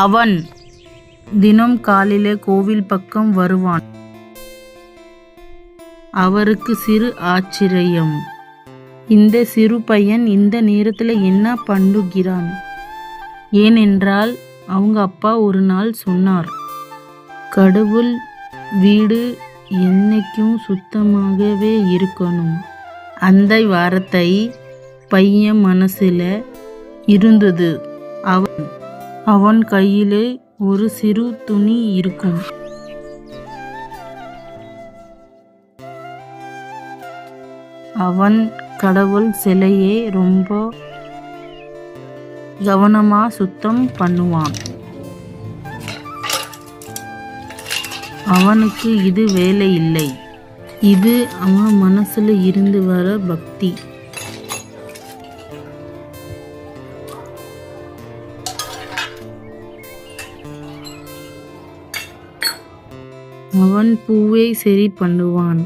அவன் தினம் காலையிலே கோவில் பக்கம் வருவான். அவருக்கு சிறு ஆச்சரியம். இந்த சிறு பையன் இந்த நேரத்தில் என்ன பண்ணுகிறான்? ஏனென்றால் அவங்க அப்பா ஒரு நாள் சொன்னார், கடவுள் வீடு என்னைக்கும் சுத்தமாகவே இருக்கணும். அந்த வார்த்தை பையன் மனசில் இருந்தது. அவன் கையிலே ஒரு சிறு துணி இருக்கும். அவன் கடவுள் சிலையை ரொம்ப கவனமா சுத்தம் பண்ணுவான். அவனுக்கு இது வேலை இல்லை, இது அவன் மனசுல இருந்து வர பக்தி. அவன் பூவை சரி பண்ணுவான்.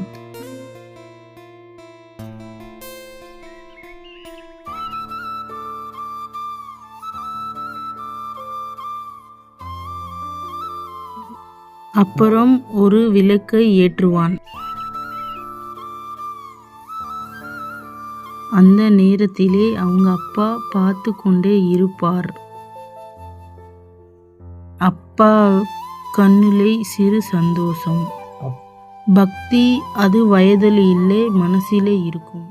அப்புறம் ஒரு விளக்கை ஏற்றுவான். அந்த நேரத்திலே அவங்க அப்பா பார்த்து கொண்டே இருப்பார். அப்பா கண்ணிலே சிறு சந்தோஷம். பக்தி அது வயதில் இல்லை, மனசிலே இருக்கும்.